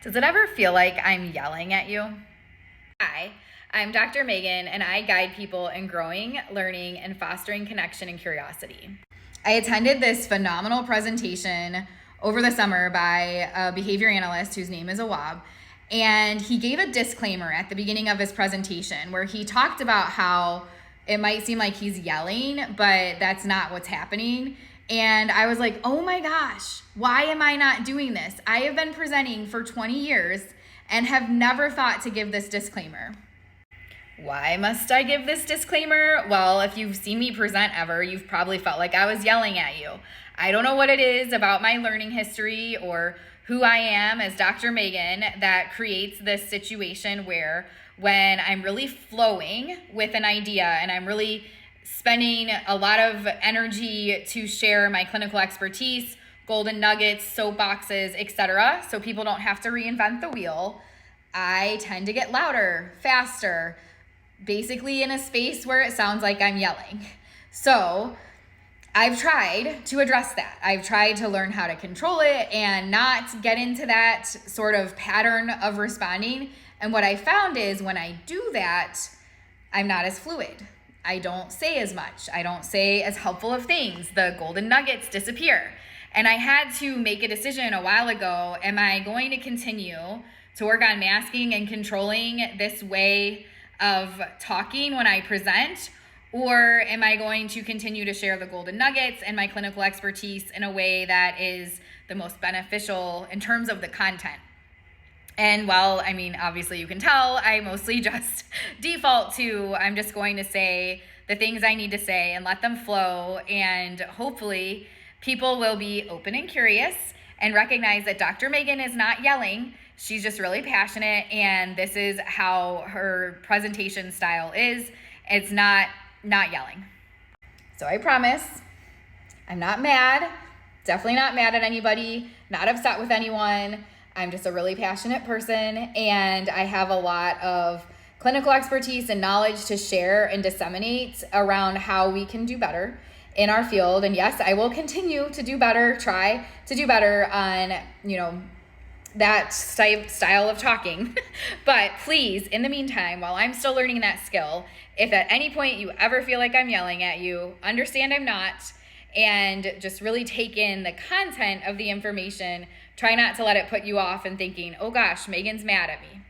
Does it ever feel like I'm yelling at you? Hi, I'm Dr. Megan, and I guide people in growing, learning, and fostering connection and curiosity. I attended this phenomenal presentation over the summer by a behavior analyst whose name is Awab, and he gave a disclaimer at the beginning of his presentation where he talked about how it might seem like he's yelling, but that's not what's happening. And I was like, oh my gosh, why am I not doing this? I have been presenting for 20 years and have never thought to give this disclaimer. Why must I give this disclaimer? Well, if you've seen me present ever, you've probably felt like I was yelling at you. I don't know what it is about my learning history or who I am as Dr. Megan that creates this situation where when I'm really flowing with an idea and I'm really spending a lot of energy to share my clinical expertise, golden nuggets, soapboxes, etc., so people don't have to reinvent the wheel, I tend to get louder, faster, basically in a space where it sounds like I'm yelling. So I've tried to address that. I've tried to learn how to control it and not get into that sort of pattern of responding. And what I found is when I do that, I'm not as fluid. I don't say as much. I don't say as helpful of things. The golden nuggets disappear. And I had to make a decision a while ago. Am I going to continue to work on masking and controlling this way of talking when I present? Or am I going to continue to share the golden nuggets and my clinical expertise in a way that is the most beneficial in terms of the content? And while, obviously you can tell, I mostly just default to, I'm just going to say the things I need to say and let them flow. And hopefully people will be open and curious and recognize that Dr. Megan is not yelling. She's just really passionate. And this is how her presentation style is. It's not yelling. So I promise I'm not mad, definitely not mad at anybody, not upset with anyone. I'm just a really passionate person, and I have a lot of clinical expertise and knowledge to share and disseminate around how we can do better in our field. And yes, I will continue to do better, try to do better on, that style of talking. But please, in the meantime, while I'm still learning that skill, if at any point you ever feel like I'm yelling at you, understand I'm not, and just really take in the content of the information. Try not to let it put you off and thinking, oh gosh, Megan's mad at me.